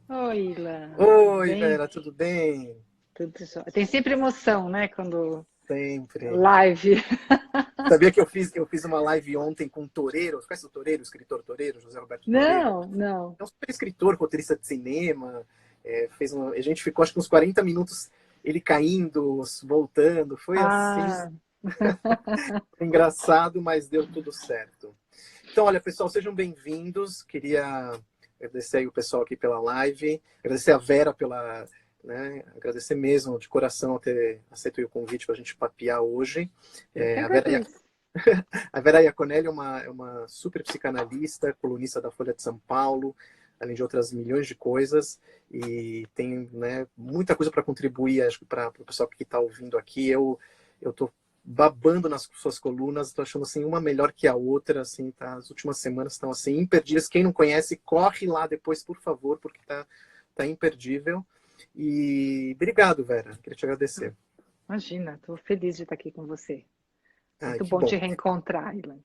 Oi, Ilan, tudo Oi, bem? Vera, tudo bem? Tudo jóia. Tem sempre emoção, né? Quando Sempre. live. Sabia que eu fiz uma live ontem com o Toreiro? Você conhece o Toreiro, o escritor Toreiro, José Roberto Toreiro? Não, não. É um super escritor, roteirista de cinema. A gente ficou acho que uns 40 minutos ele caindo, voltando. Foi assim, Ah, engraçado, mas deu tudo certo. Então, olha, pessoal, sejam bem-vindos. Queria agradecer aí o pessoal aqui pela live, agradecer a Vera pela, né, agradecer mesmo de coração ter aceito o convite para a gente papear hoje. eu que A Vera, agradeço. a Vera Iaconelli é uma super psicanalista, colunista da Folha de São Paulo, além de outras milhões de coisas, e tem, né, muita coisa para contribuir, acho que para o pessoal que está ouvindo aqui. Eu tô babando nas suas colunas, estou achando assim uma melhor que a outra, assim, tá? As últimas semanas estão assim imperdíveis. Quem não conhece, corre lá depois, por favor, porque tá imperdível. E obrigado, Vera. Queria te agradecer. Imagina, estou feliz de estar aqui com você. Ai, Muito que bom te bom. reencontrar, Ilan.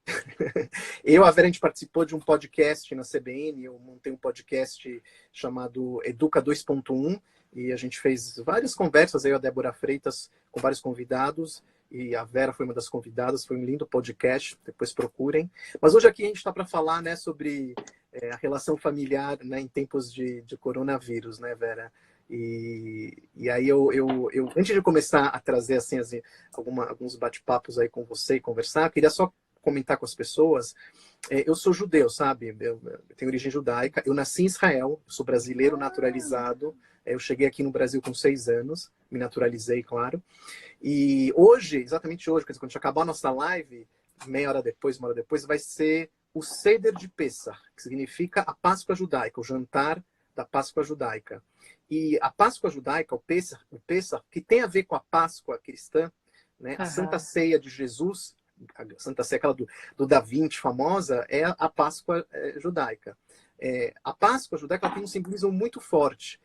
A Vera, a gente participou de um podcast na CBN. Eu montei um podcast chamado Educa 2.1 e a gente fez várias conversas, aí a Débora Freitas com vários convidados, e a Vera foi uma das convidadas. Foi um lindo podcast, depois procurem. Mas hoje aqui a gente está para falar, né, sobre a relação familiar, né, em tempos de coronavírus, né, Vera? E aí antes de começar a trazer assim, alguns bate-papos aí com você e conversar, eu queria só comentar com as pessoas. Eu sou judeu, sabe? Eu tenho origem judaica. Eu nasci em Israel, sou brasileiro Ah, naturalizado. Eu cheguei aqui no Brasil com 6 anos, me naturalizei, claro. E hoje, exatamente hoje, quando a gente acabar a nossa live, meia hora depois, uma hora depois, vai ser o Seder de Pessah, que significa a Páscoa judaica, o jantar da Páscoa judaica. E a Páscoa judaica, o Pessah, que tem a ver com a Páscoa cristã, né, a Santa aham. Ceia de Jesus, a Santa Ceia, aquela do Da Vinci famosa, é a Páscoa judaica. A Páscoa judaica tem um simbolismo muito forte.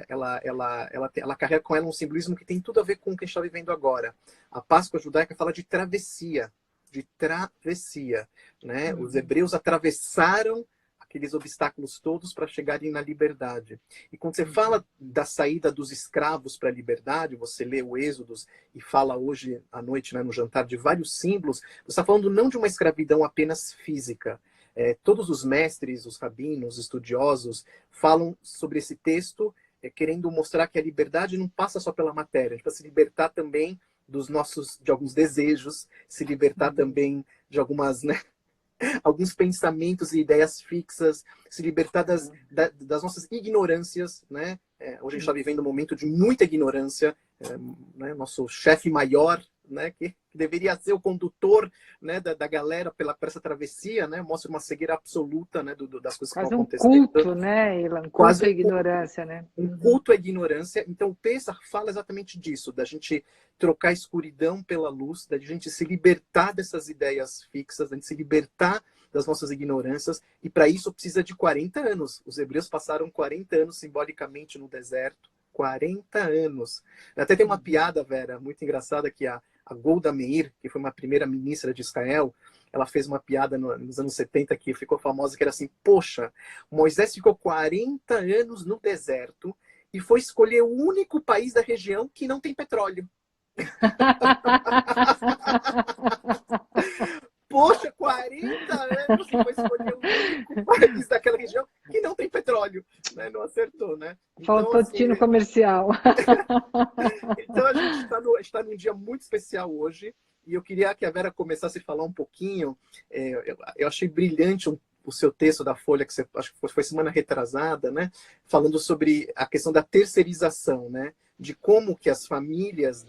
Ela carrega com ela um simbolismo que tem tudo a ver com o que a gente está vivendo agora. A Páscoa judaica fala de travessia, né? Os Uhum. hebreus atravessaram aqueles obstáculos todos para chegarem na liberdade. E quando você Uhum. fala da saída dos escravos para a liberdade, você lê o Êxodos e fala hoje à noite, né, no jantar, de vários símbolos, você está falando não de uma escravidão apenas física. Todos os mestres, os rabinos, os estudiosos, falam sobre esse texto, querendo mostrar que a liberdade não passa só pela matéria, a gente precisa se libertar também de alguns desejos, se libertar Uhum. também de alguns pensamentos e ideias fixas, se libertar das nossas ignorâncias, né? Hoje a gente está Uhum. vivendo um momento de muita ignorância, né? Nosso chefe maior, né? Que deveria ser o condutor, né? Da galera por essa travessia, né? Mostra uma cegueira absoluta, né? Das coisas que estão Quase um acontecendo, culto, né, Ilan? quase Culto à ignorância, né? um Uhum. culto à ignorância. Então, o Pessah fala exatamente disso, da gente trocar a escuridão pela luz, da gente se libertar dessas ideias fixas, da gente se libertar das nossas ignorâncias, e para isso precisa de 40 anos. Os hebreus passaram 40 anos simbolicamente no deserto. 40 anos. Até tem uma Uhum. piada, Vera, muito engraçada, que a Golda Meir, que foi uma primeira ministra de Israel, ela fez uma piada nos anos 70 que ficou famosa, que era assim: poxa, Moisés ficou 40 anos no deserto e foi escolher o único país da região que não tem petróleo. Poxa, 40 anos e foi escolher o único país daquela região que não tem petróleo, né? Não acertou, né? Então, Faltou assim, tino comercial. então a gente está num dia muito especial hoje, e eu queria que a Vera começasse a falar um pouquinho. Eu achei brilhante o seu texto da Folha, que você, acho que foi semana retrasada, né? Falando sobre a questão da terceirização, né? De como que as famílias,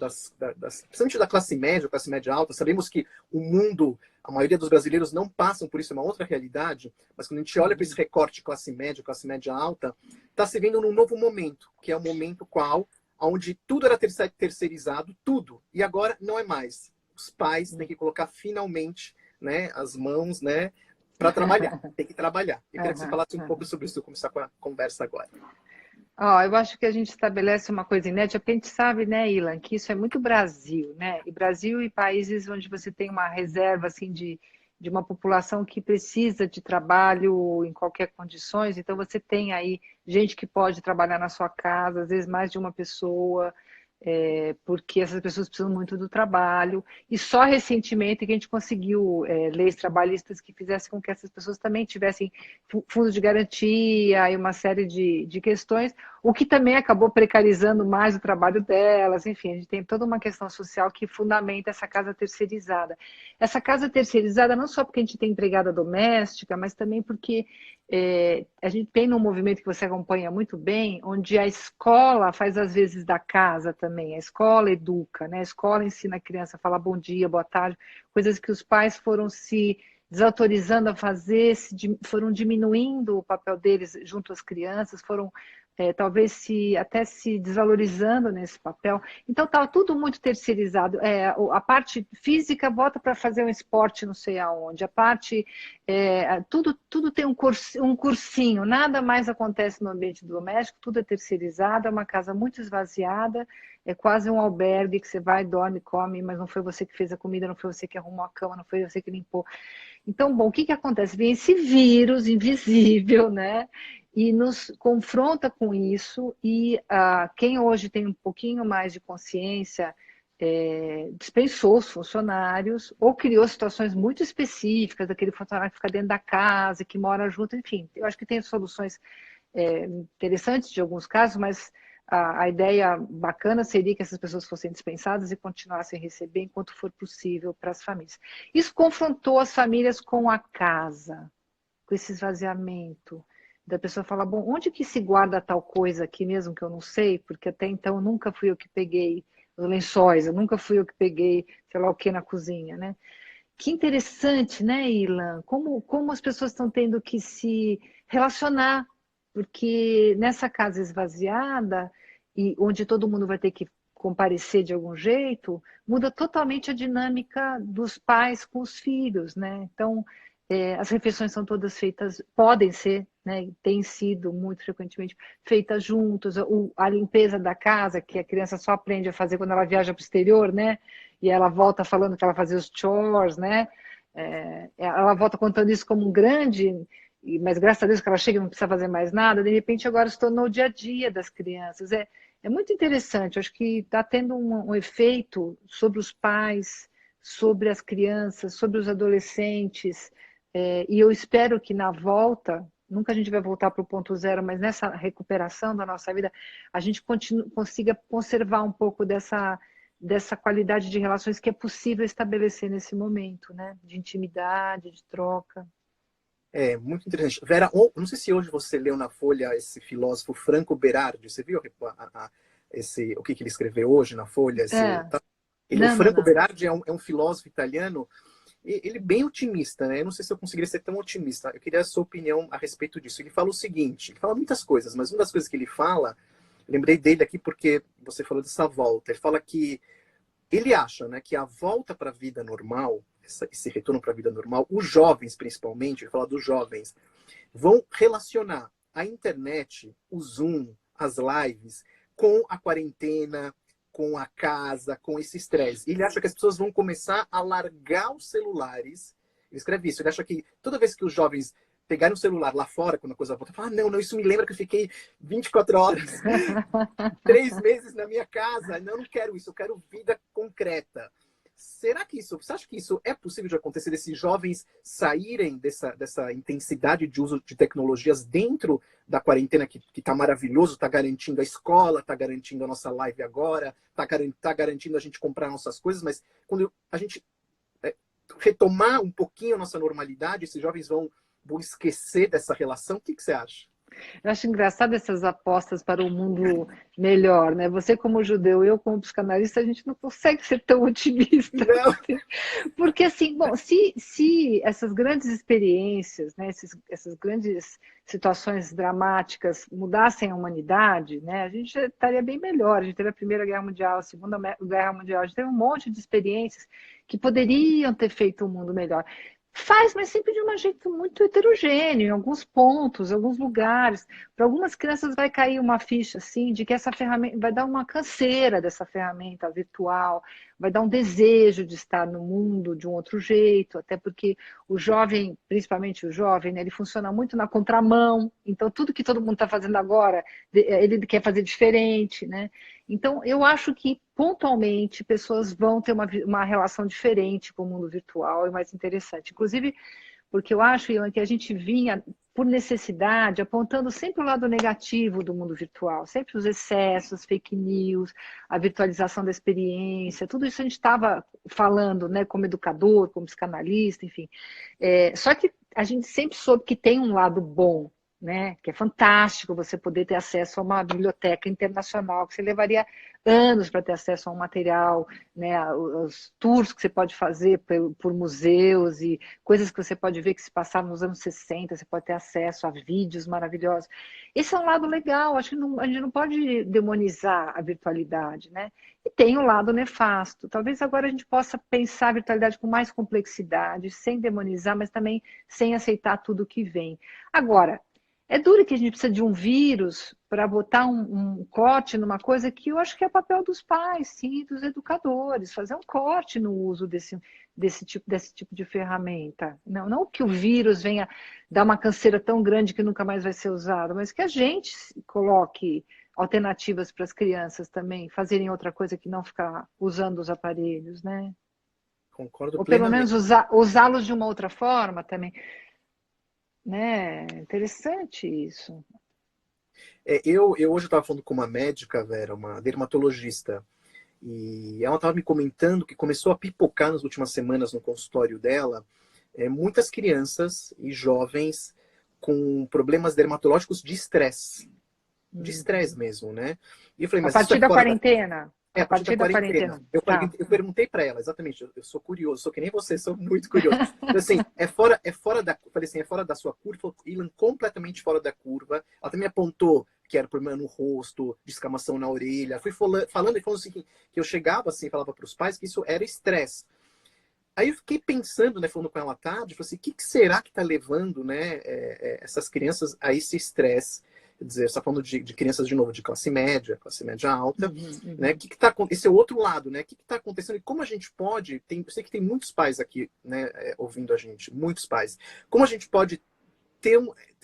principalmente da classe média alta, sabemos que o mundo, a maioria dos brasileiros não passam por isso, é uma outra realidade, mas quando a gente olha para esse Uhum. recorte classe média alta, está se vendo num novo momento, que é o momento qual onde tudo era terceirizado, tudo, e agora não é mais. Os pais têm que colocar finalmente, né, as mãos, né, para trabalhar. Tem que trabalhar. Eu queria que você Aham, falasse um pouco aham. sobre isso, começar com a conversa agora. Ó, eu acho que a gente estabelece uma coisa inédita, porque a gente sabe, né, Ilan, que isso é muito Brasil, né? E Brasil e países onde você tem uma reserva, assim, de uma população que precisa de trabalho em qualquer condições. Então, você tem aí gente que pode trabalhar na sua casa, às vezes mais de uma pessoa, porque essas pessoas precisam muito do trabalho. E só recentemente que a gente conseguiu leis trabalhistas que fizessem com que essas pessoas também tivessem fundo de garantia e uma série de questões, o que também acabou precarizando mais o trabalho delas. Enfim, a gente tem toda uma questão social que fundamenta essa casa terceirizada. Essa casa terceirizada não só porque a gente tem empregada doméstica, mas também porque a gente tem um movimento que você acompanha muito bem, onde a escola faz as vezes da casa também. A escola educa, né? A escola ensina a criança a falar bom dia, boa tarde, coisas que os pais foram se desautorizando a fazer, foram diminuindo o papel deles junto às crianças, foram talvez até se desvalorizando nesse papel. Então estava tudo muito terceirizado. A parte física bota para fazer um esporte não sei aonde, a parte tudo tem um cursinho, nada mais acontece no ambiente doméstico, tudo é terceirizado, é uma casa muito esvaziada, é quase um albergue que você vai, dorme, come, mas não foi você que fez a comida, não foi você que arrumou a cama, não foi você que limpou. Então, bom, o que acontece? Vem esse vírus invisível, né? E nos confronta com isso, e quem hoje tem um pouquinho mais de consciência dispensou os funcionários ou criou situações muito específicas, daquele funcionário que fica dentro da casa, que mora junto, enfim. Eu acho que tem soluções interessantes de alguns casos, mas a ideia bacana seria que essas pessoas fossem dispensadas e continuassem a receber enquanto for possível para as famílias. Isso confrontou as famílias com a casa, com esse esvaziamento. Da pessoa falar, bom, onde que se guarda tal coisa aqui mesmo que eu não sei? Porque até então nunca fui eu que peguei os lençóis, eu nunca fui eu que peguei, sei lá o que na cozinha, né? Que interessante, né, Ilan? Como as pessoas estão tendo que se relacionar, porque nessa casa esvaziada, e onde todo mundo vai ter que comparecer de algum jeito, muda totalmente a dinâmica dos pais com os filhos, né? Então, as refeições são todas feitas, podem ser, né, têm sido muito frequentemente feitas juntos, a limpeza da casa, que a criança só aprende a fazer quando ela viaja para o exterior, né? E ela volta falando que ela fazia os chores, né? Ela volta contando isso como um grande, mas graças a Deus que ela chega e não precisa fazer mais nada, de repente agora se tornou o dia a dia das crianças. É muito interessante, acho que está tendo um efeito sobre os pais, sobre as crianças, sobre os adolescentes, e eu espero que na volta, nunca a gente vai voltar para o ponto zero, mas nessa recuperação da nossa vida, a gente consiga conservar um pouco dessa qualidade de relações que é possível estabelecer nesse momento, né? De intimidade, de troca. É muito interessante. Vera, não sei se hoje você leu na Folha esse filósofo Franco Berardi. Você viu o que ele escreveu hoje na Folha? É, O não, não, Franco não. Berardi é um filósofo italiano, ele bem otimista, né? Eu não sei se eu conseguiria ser tão otimista. Eu queria a sua opinião a respeito disso. Ele fala o seguinte, ele fala muitas coisas, mas uma das coisas que ele fala, lembrei dele aqui porque você falou dessa volta. Ele fala que ele acha, né, que a volta para a vida normal, esse retorno para a vida normal, os jovens principalmente, ele fala dos jovens, vão relacionar a internet, o Zoom, as lives, com a quarentena, com a casa, com esse estresse. Ele acha que as pessoas vão começar a largar os celulares. Ele escreve isso. Ele acha que toda vez que os jovens pegarem o celular lá fora, quando a coisa volta, falar, não, isso me lembra que eu fiquei 24 horas, 3 meses na minha casa. Não, eu não quero isso, eu quero vida concreta. Será que você acha que isso é possível de acontecer, desses jovens saírem dessa intensidade de uso de tecnologias dentro da quarentena, que está maravilhoso, está garantindo a escola, está garantindo a nossa live agora, está garantindo a gente comprar nossas coisas, mas quando a gente retomar um pouquinho a nossa normalidade, esses jovens vão esquecer dessa relação? O que você acha? Eu acho engraçado essas apostas para um mundo melhor, né? Você como judeu, eu como psicanalista, a gente não consegue ser tão otimista. Não. Porque assim, bom, se essas grandes experiências, né, essas grandes situações dramáticas mudassem a humanidade, né, a gente estaria bem melhor. A gente teve a Primeira Guerra Mundial, a Segunda Guerra Mundial, a gente teve um monte de experiências que poderiam ter feito um mundo melhor. Faz, mas sempre de um jeito muito heterogêneo, em alguns pontos, em alguns lugares. Para algumas crianças vai cair uma ficha assim de que essa ferramenta vai dar uma canseira dessa ferramenta virtual, vai dar um desejo de estar no mundo de um outro jeito, até porque o jovem, principalmente o jovem, né, ele funciona muito na contramão. Então tudo que todo mundo está fazendo agora, ele quer fazer diferente, né? Então, eu acho que, pontualmente, pessoas vão ter uma relação diferente com o mundo virtual e mais interessante. Inclusive, porque eu acho, Ilan, que a gente vinha, por necessidade, apontando sempre o lado negativo do mundo virtual, sempre os excessos, fake news, a virtualização da experiência, tudo isso a gente estava falando, né, como educador, como psicanalista, enfim. Só que a gente sempre soube que tem um lado bom, né? Que é fantástico você poder ter acesso a uma biblioteca internacional, que você levaria anos para ter acesso a um material, né? Os tours que você pode fazer por museus e coisas que você pode ver que se passaram nos anos 60, você pode ter acesso a vídeos maravilhosos. Esse é um lado legal, acho que a gente não pode demonizar a virtualidade, né? E tem um lado nefasto. Talvez agora a gente possa pensar a virtualidade com mais complexidade, sem demonizar, mas também sem aceitar tudo que vem. Agora, é duro que a gente precisa de um vírus para botar um corte numa coisa que eu acho que é papel dos pais, sim, dos educadores, fazer um corte no uso desse tipo de ferramenta. Não que o vírus venha dar uma canseira tão grande que nunca mais vai ser usado, mas que a gente coloque alternativas para as crianças também fazerem outra coisa que não ficar usando os aparelhos, né? Concordo Ou pelo menos plenamente. usá-los de uma outra forma também. Né? Interessante isso. Eu hoje estava falando com uma médica, Vera, uma dermatologista, e ela estava me comentando que começou a pipocar nas últimas semanas no consultório dela muitas crianças e jovens com problemas dermatológicos de estresse mesmo, né? E eu falei, A mas isso partir é da fora da, quarentena? é, A a partir da partir da quarentena. quarentena. Tá. Eu perguntei para ela, exatamente, eu sou curioso, sou que nem você, sou muito curioso. Então, assim, é fora da, eu falei assim, é fora da sua curva, falou, Ilan, completamente fora da curva. Ela também apontou que era problema no rosto, descamação na orelha. Fui falando e falando assim, que eu chegava assim, falava para os pais que isso era estresse. Aí eu fiquei pensando, né, falando com ela à tarde, falei assim, o que será que está levando, né, essas crianças a esse estresse? Quer dizer, você está falando de crianças, de novo, de classe média alta, né? Uhum. Esse é o outro lado, né? O que está acontecendo e como a gente pode, eu sei que tem muitos pais aqui, né, ouvindo a gente, muitos pais, como a gente pode ter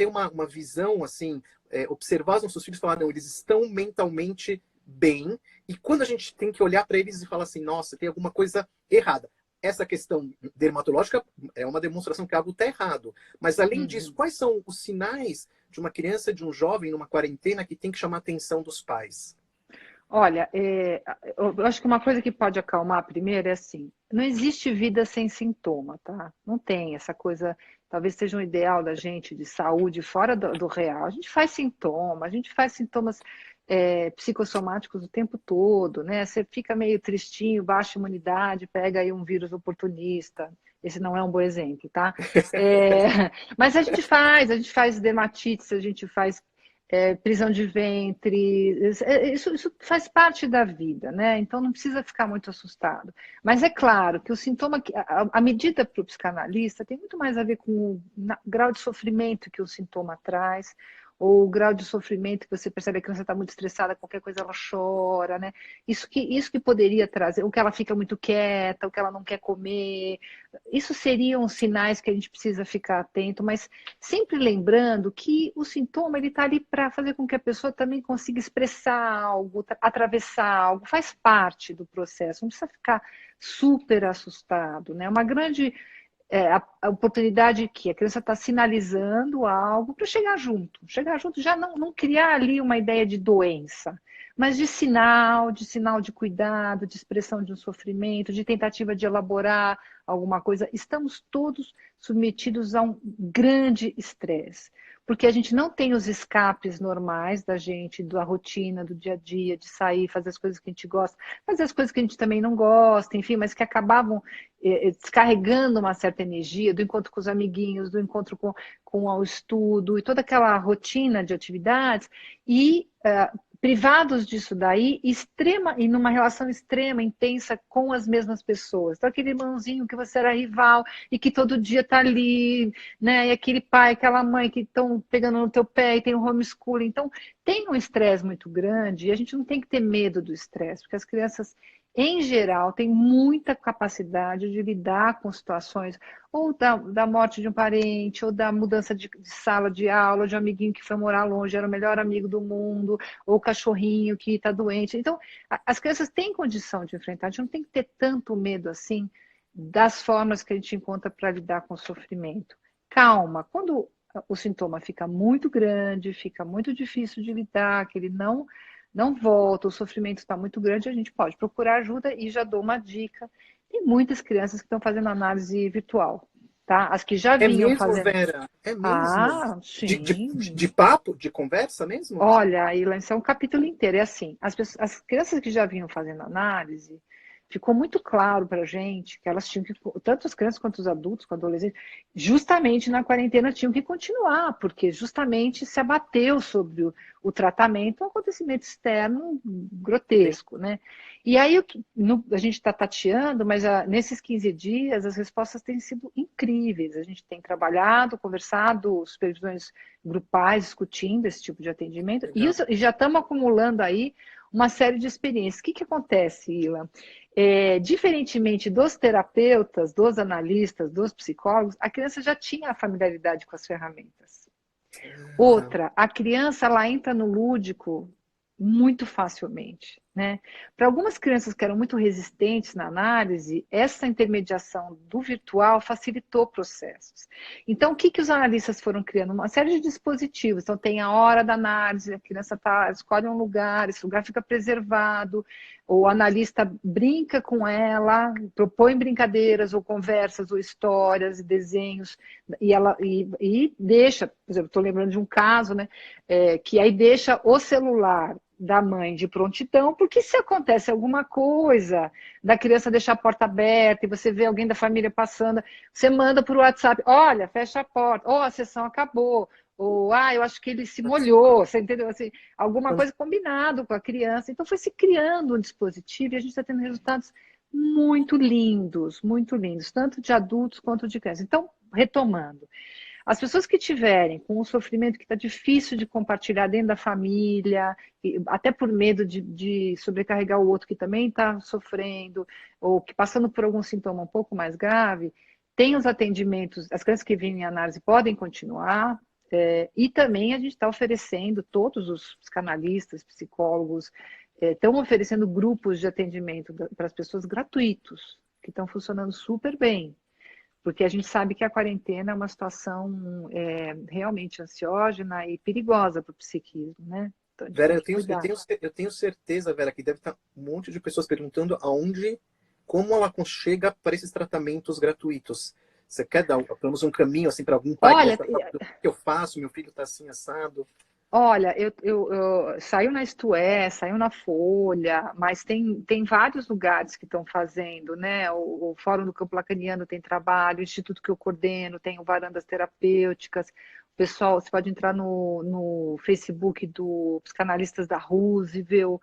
uma visão, assim, observar os nossos filhos e falar, não, eles estão mentalmente bem, e quando a gente tem que olhar para eles e falar assim, nossa, tem alguma coisa errada. Essa questão dermatológica é uma demonstração que algo está errado. Mas, além disso, Uhum. quais são os sinais de uma criança, de um jovem, numa quarentena, que tem que chamar a atenção dos pais? Olha, eu acho que uma coisa que pode acalmar primeiro é assim, não existe vida sem sintoma, tá? Não tem essa coisa, talvez seja um ideal da gente de saúde fora do real. A gente faz sintomas psicossomáticos o tempo todo, né? Você fica meio tristinho, baixa imunidade, pega aí um vírus oportunista. Esse não é um bom exemplo, tá? É, mas a gente faz dermatite, a gente faz prisão de ventre, isso faz parte da vida, né? Então não precisa ficar muito assustado. Mas é claro que o sintoma, a medida para o psicanalista tem muito mais a ver com o grau de sofrimento que o sintoma traz, ou o grau de sofrimento que você percebe que a criança está muito estressada, qualquer coisa ela chora, né? Isso que poderia trazer, ou que ela fica muito quieta, ou que ela não quer comer. Isso seriam sinais que a gente precisa ficar atento, mas sempre lembrando que o sintoma ele está ali para fazer com que a pessoa também consiga expressar algo, atravessar algo, faz parte do processo, não precisa ficar super assustado, né? Uma grande a oportunidade que a criança está sinalizando algo para chegar junto, já não criar ali uma ideia de doença, mas de sinal de cuidado, de expressão de um sofrimento, de tentativa de elaborar alguma coisa. Estamos todos submetidos a um grande estresse, porque a gente não tem os escapes normais da gente, da rotina, do dia a dia, de sair, fazer as coisas que a gente gosta, fazer as coisas que a gente também não gosta, enfim, mas que acabavam descarregando uma certa energia do encontro com os amiguinhos, do encontro com o estudo e toda aquela rotina de atividades, e privados disso daí, e numa relação extrema, intensa com as mesmas pessoas. Então, aquele irmãozinho que você era rival e que todo dia tá ali, né? E aquele pai, aquela mãe que estão pegando no teu pé e tem o homeschooling. Então, tem um estresse muito grande e a gente não tem que ter medo do estresse, porque as crianças, em geral, têm muita capacidade de lidar com situações ou da morte de um parente, ou da mudança de sala de aula, de um amiguinho que foi morar longe, era o melhor amigo do mundo, ou o cachorrinho que está doente. Então, as crianças têm condição de enfrentar, a gente não tem que ter tanto medo assim das formas que a gente encontra para lidar com o sofrimento. Calma, quando o sintoma fica muito grande, fica muito difícil de lidar, que ele não volta, o sofrimento está muito grande, a gente pode procurar ajuda e já dou uma dica. Tem muitas crianças que estão fazendo análise virtual, tá? As que já É vinham mesmo, fazendo. Vera? É mesmo? Ah, De sim. papo? De conversa mesmo? Olha, Ilan, isso é um capítulo inteiro. É assim, as crianças que já vinham fazendo análise, ficou muito claro para a gente que elas tinham que, tanto as crianças quanto os adultos, quanto os adolescentes, justamente na quarentena tinham que continuar, porque justamente se abateu sobre o tratamento um acontecimento externo Sim. grotesco, né? E aí a gente está tateando, mas nesses 15 dias as respostas têm sido incríveis. A gente tem trabalhado, conversado, supervisões grupais discutindo esse tipo de atendimento, Legal. e já estamos acumulando aí uma série de experiências. O que acontece, Ilan? Diferentemente dos terapeutas, dos analistas, dos psicólogos, a criança já tinha a familiaridade com as ferramentas. Ah, Outra, a criança ela entra no lúdico muito facilmente, né? Para algumas crianças que eram muito resistentes na análise, essa intermediação do virtual facilitou processos. Então, o que, que os analistas foram criando? Uma série de dispositivos. Então, tem a hora da análise, a criança escolhe um lugar, esse lugar fica preservado, o analista brinca com ela, propõe brincadeiras ou conversas ou histórias e desenhos e deixa, por exemplo, estou lembrando de um caso, né, que aí deixa o celular da mãe de prontidão, porque se acontece alguma coisa, da criança deixar a porta aberta e você vê alguém da família passando, você manda por WhatsApp, olha, fecha a porta, a sessão acabou, ou, eu acho que ele se molhou, você entendeu? Assim, alguma coisa combinado com a criança. Então foi se criando um dispositivo e a gente está tendo resultados muito lindos, tanto de adultos quanto de crianças. Então, retomando, as pessoas que tiverem com um sofrimento que está difícil de compartilhar dentro da família, até por medo de sobrecarregar o outro que também está sofrendo, ou que passando por algum sintoma um pouco mais grave, tem os atendimentos, as crianças que vêm em análise podem continuar, e também a gente está oferecendo, todos os psicanalistas, psicólogos, estão oferecendo grupos de atendimento para as pessoas gratuitos, que estão funcionando super bem. Porque a gente sabe que a quarentena é uma situação realmente ansiógena e perigosa para o psiquismo, né? Então a gente Vera, tem que cuidar. eu tenho certeza, Vera, que deve estar um monte de pessoas perguntando como ela chega para esses tratamentos gratuitos. Você quer dar, pelo menos, um caminho assim para algum pai que deve Olha, estar falando, o que eu faço? Meu filho está assim assado. olha, saiu na Isto É, saiu na Folha, mas tem vários lugares que estão fazendo, né? O Fórum do Campo Lacaniano tem trabalho, o instituto que eu coordeno tem o Varandas Terapêuticas. O pessoal, você pode entrar no Facebook do Psicanalistas da Roosevelt.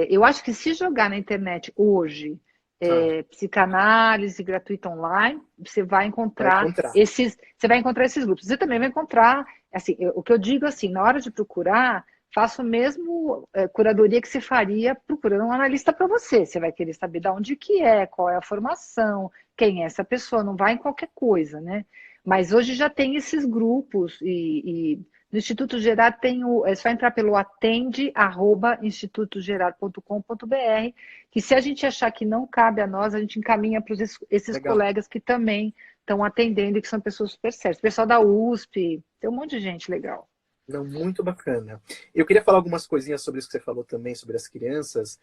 Eu acho que se jogar na internet hoje, Tá, psicanálise gratuita online, vai encontrar. você vai encontrar esses grupos. Você também vai encontrar, assim, o que eu digo assim, na hora de procurar, faça o mesmo curadoria que se faria procurando um analista para você. Você vai querer saber de onde que é, qual é a formação, quem é essa pessoa, não vai em qualquer coisa, né? Mas hoje já tem esses grupos e no Instituto Gerard é só entrar pelo atende@institutogerard.com.br, que se a gente achar que não cabe a nós, a gente encaminha para esses Legal. colegas que também estão atendendo e que são pessoas super sérias. O pessoal da USP, tem um monte de gente legal. Não, muito bacana. Eu queria falar algumas coisinhas sobre isso que você falou também, sobre as crianças.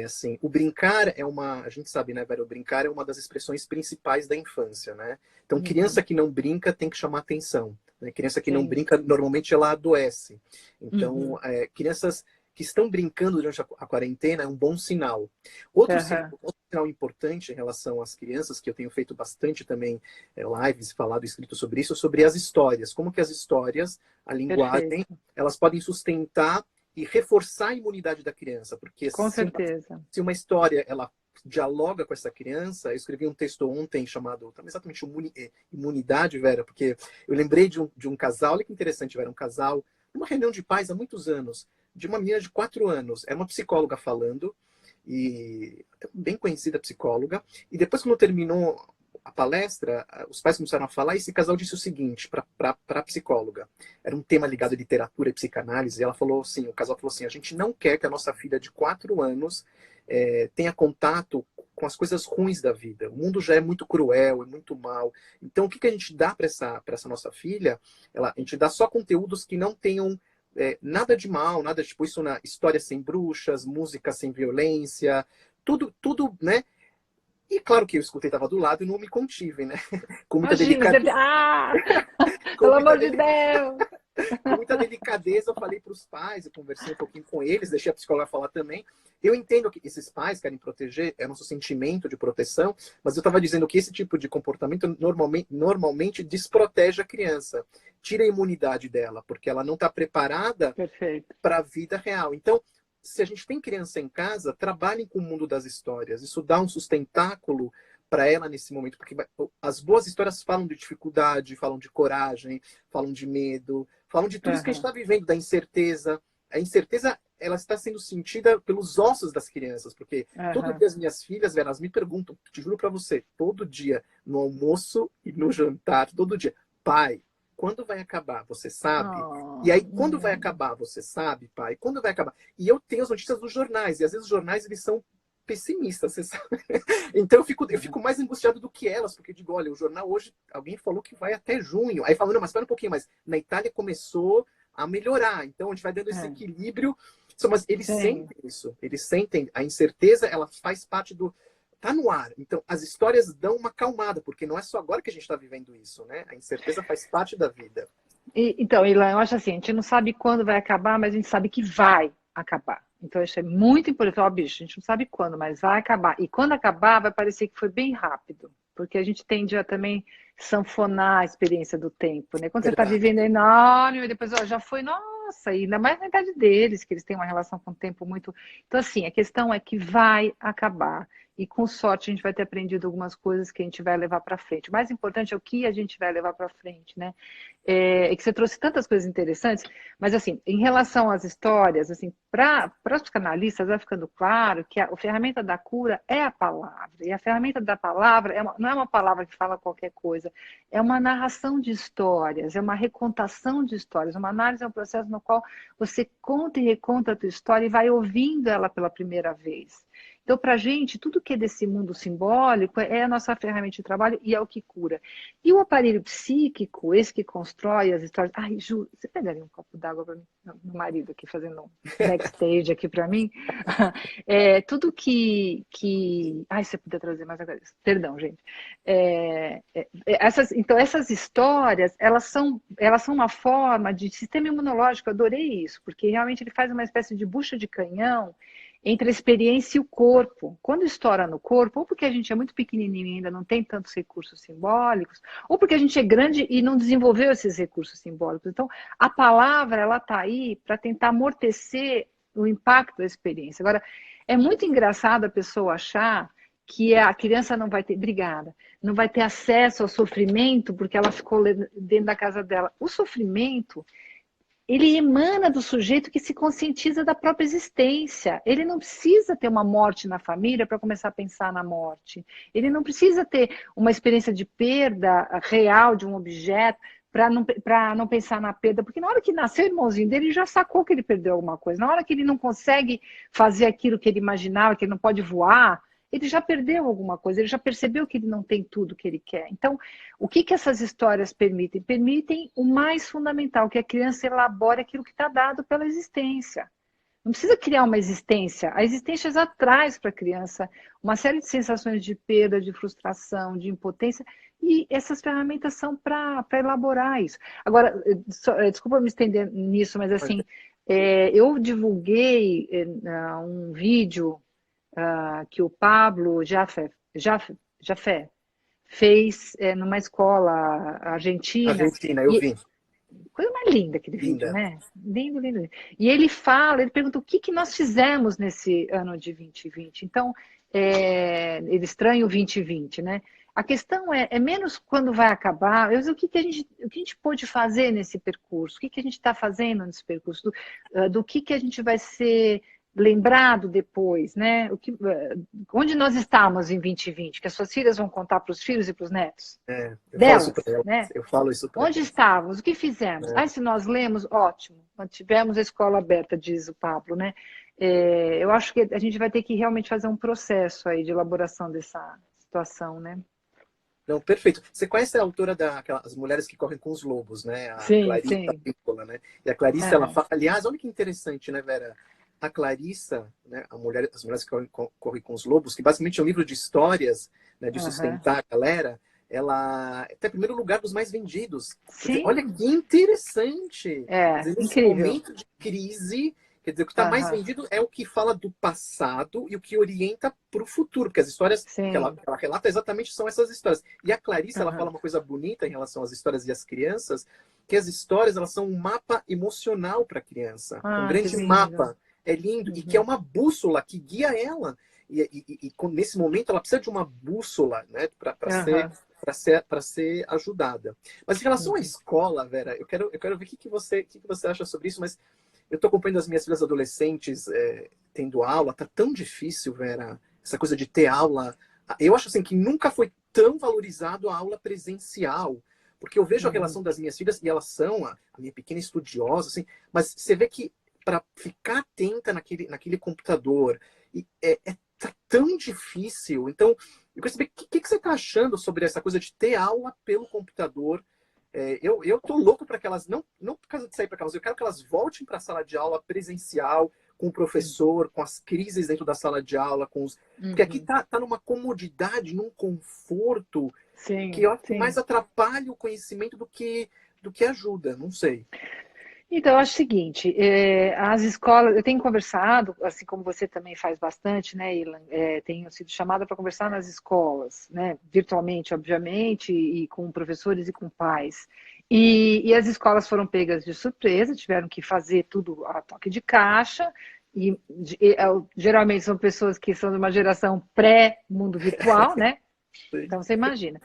Assim, o brincar é a gente sabe, né, Vera, o brincar é uma das expressões principais da infância, né? Então, Uhum, criança que não brinca tem que chamar atenção, né? Criança que não sim. brinca, normalmente ela adoece. Então, Uhum, crianças que estão brincando durante a quarentena é um bom sinal. aham, Outro sinal importante em relação às crianças, que eu tenho feito bastante também lives, falado, escrito sobre isso, sobre as histórias. Como que as histórias, a linguagem, perfeito. elas podem sustentar e reforçar a imunidade da criança, porque Com certeza. se uma história ela dialoga com essa criança, eu escrevi um texto ontem chamado exatamente imunidade, Vera, porque eu lembrei de um casal, olha que interessante, Vera, um casal, numa reunião de pais há muitos anos, de uma menina de 4 anos, era uma psicóloga falando, e bem conhecida psicóloga, e depois quando terminou a palestra, os pais começaram a falar e esse casal disse o seguinte para a psicóloga. Era um tema ligado à literatura e psicanálise. E ela falou assim, o casal falou assim, a gente não quer que a nossa filha de 4 anos tenha contato com as coisas ruins da vida. O mundo já é muito cruel, é muito mal. Então, o que a gente dá para essa nossa filha? A gente dá só conteúdos que não tenham nada de mal, nada tipo isso na história sem bruxas, música sem violência, tudo, né? E claro que eu escutei, estava do lado e não me contive, né? Com muita Imagina, delicadeza. pelo amor de Deus! Com muita delicadeza, eu falei para os pais, eu conversei um pouquinho com eles, deixei a psicóloga falar também. Eu entendo que esses pais querem proteger, é nosso sentimento de proteção, mas eu estava dizendo que esse tipo de comportamento normalmente desprotege a criança, tira a imunidade dela, porque ela não está preparada para a vida real. Então, se a gente tem criança em casa, trabalhem com o mundo das histórias. Isso dá um sustentáculo para ela nesse momento, porque as boas histórias falam de dificuldade, falam de coragem, falam de medo, falam de tudo isso que a gente está vivendo, da incerteza. A incerteza, ela está sendo sentida pelos ossos das crianças, porque todo dia as minhas filhas, elas me perguntam, te juro para você, todo dia, no almoço e no jantar, todo dia, pai, quando vai acabar? Você sabe? E aí, quando vai acabar? Você sabe, pai? Quando vai acabar? E eu tenho as notícias dos jornais, e às vezes os jornais, eles são pessimistas, você sabe? Então eu fico mais angustiado do que elas, porque eu digo, olha, o jornal hoje, alguém falou que vai até junho. Aí falando, mas espera um pouquinho, mas na Itália começou a melhorar, então a gente vai dando esse equilíbrio. Mas eles sentem isso, eles sentem a incerteza, ela faz parte do... Tá no ar. Então, as histórias dão uma calmada, porque não é só agora que a gente está vivendo isso, né? A incerteza faz parte da vida. Então, Ilan, eu acho assim, a gente não sabe quando vai acabar, mas a gente sabe que vai acabar. Então, isso é muito importante. Ó, bicho, a gente não sabe quando, mas vai acabar. E quando acabar, vai parecer que foi bem rápido. Porque a gente tende a também sanfonar a experiência do tempo, né? Quando você está vivendo enorme, e depois, ó, já foi, nossa, e ainda mais na idade deles, que eles têm uma relação com o tempo muito... Então, assim, a questão é que vai acabar. E com sorte a gente vai ter aprendido algumas coisas que a gente vai levar para frente. O mais importante é o que a gente vai levar para frente, né? É que você trouxe tantas coisas interessantes, mas assim, em relação às histórias, assim, para os psicanalistas vai ficando claro que a ferramenta da cura é a palavra, e a ferramenta da palavra não é uma palavra que fala qualquer coisa, é uma narração de histórias, é uma recontação de histórias, uma análise é um processo no qual você conta e reconta a tua história e vai ouvindo ela pela primeira vez. Então, para a gente, tudo que é desse mundo simbólico é a nossa ferramenta de trabalho e é o que cura. E o aparelho psíquico, esse que constrói as histórias... Ai, Ju, você pegaria um copo d'água para mim? Meu marido aqui fazendo um backstage aqui para mim. Tudo que... Ai, se você puder trazer mais agora. Perdão, gente. Então, essas histórias, elas são uma forma de sistema imunológico. Eu adorei isso, porque realmente ele faz uma espécie de bucha de canhão entre a experiência e o corpo. Quando estoura no corpo, ou porque a gente é muito pequenininho e ainda não tem tantos recursos simbólicos, ou porque a gente é grande e não desenvolveu esses recursos simbólicos. Então, a palavra, ela está aí para tentar amortecer o impacto da experiência. Agora, é muito engraçado a pessoa achar que a criança não vai ter, obrigada, não vai ter acesso ao sofrimento porque ela ficou dentro da casa dela. O sofrimento, ele emana do sujeito que se conscientiza da própria existência. Ele não precisa ter uma morte na família para começar a pensar na morte. Ele não precisa ter uma experiência de perda real de um objeto para não pensar na perda. Porque na hora que nasceu o irmãozinho dele, ele já sacou que ele perdeu alguma coisa. Na hora que ele não consegue fazer aquilo que ele imaginava, que ele não pode voar, ele já perdeu alguma coisa, ele já percebeu que ele não tem tudo que ele quer. Então, o que essas histórias permitem? Permitem o mais fundamental, que a criança elabore aquilo que está dado pela existência. Não precisa criar uma existência. A existência já traz para a criança uma série de sensações de perda, de frustração, de impotência, e essas ferramentas são para elaborar isso. Agora, desculpa me estender nisso, mas assim, eu divulguei um vídeo que o Pablo Jafé fez numa escola argentina. Argentina, eu vi. Coisa mais linda aquele vídeo, Linda. né? Lindo, lindo, lindo. E ele fala, ele pergunta o que, que nós fizemos nesse ano de 2020. Então, ele estranha o 2020, né? A questão é menos quando vai acabar, eu digo, o que a gente pôde fazer nesse percurso, o que, que a gente está fazendo nesse percurso, do que a gente vai ser lembrado depois, né? Onde nós estamos em 2020, que as suas filhas vão contar para os filhos e para os netos Eu falo isso delas, para elas. né? Eu falo isso para Onde elas. estávamos? O que fizemos? É. Se nós lemos, ótimo. Mantivemos a escola aberta, diz o Pablo, né? Eu acho que a gente vai ter que realmente fazer um processo aí de elaboração dessa situação, né? Não, perfeito. Você conhece a autora das Mulheres que Correm com os Lobos, né? A Sim, Clarissa sim. Pinkola, né? E a Clarissa, ela Aham, fala... Aliás, olha que interessante, né, Vera? A Clarissa, né, As Mulheres que Correm com os Lobos, que basicamente é um livro de histórias, né, de aham. sustentar a galera, ela está em primeiro lugar dos mais vendidos. Quer dizer, olha Sim, que interessante. Quer dizer, nesse incrível. momento de crise, quer dizer, o que está mais Aham, vendido é o que fala do passado e o que orienta para o futuro, porque as histórias que sim. ela relata exatamente são essas histórias. E a Clarice, ela fala Aham. uma coisa bonita em relação às histórias e às crianças, que as histórias, elas são um mapa emocional para a criança. Um Ah, que grande lindo. mapa. É lindo. E que é Uhum, uma bússola que guia ela. Nesse momento, ela precisa de uma bússola, né, para ser aham, para ser ajudada. Mas em relação à uhum. escola, Vera, eu quero ver o que você acha sobre isso, mas eu estou acompanhando as minhas filhas adolescentes tendo aula, tá tão difícil, Vera, essa coisa de ter aula. Eu acho assim que nunca foi tão valorizado a aula presencial, porque eu vejo a Uhum. relação das minhas filhas e elas são a minha pequena estudiosa, assim, mas você vê que para ficar atenta naquele computador tá tão difícil. Então, eu queria saber o que você está achando sobre essa coisa de ter aula pelo computador. Eu tô louco para que elas, não por causa de sair para casa, eu quero que elas voltem para a sala de aula presencial, com o professor, com as crises dentro da sala de aula, porque aqui Uhum. tá numa comodidade, num conforto, que Sim, eu acho que sim. mais atrapalha o conhecimento do que ajuda, não sei. Então, eu acho o seguinte, as escolas, eu tenho conversado, assim como você também faz bastante, né, Ilan, tenho sido chamada para conversar nas escolas, né, virtualmente, obviamente, e com professores e com pais. E as escolas foram pegas de surpresa, tiveram que fazer tudo a toque de caixa, geralmente são pessoas que são de uma geração pré-mundo virtual, né? Então, você imagina.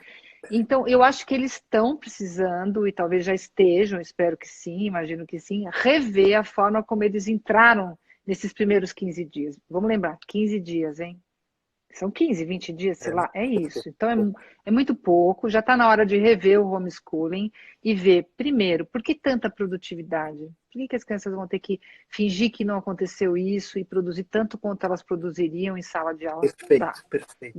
Então, eu acho que eles estão precisando, e talvez já estejam, espero que sim, imagino que sim, rever a forma como eles entraram nesses primeiros 15 dias. Vamos lembrar, 15 dias, hein? São 15, 20 dias, sei É, lá, é muito pouco. isso. Então é muito pouco, já está na hora de rever o homeschooling e ver, primeiro, por que tanta produtividade? Por que as crianças vão ter que fingir que não aconteceu isso e produzir tanto quanto elas produziriam em sala de aula? Não dá. Perfeito, perfeito, perfeito.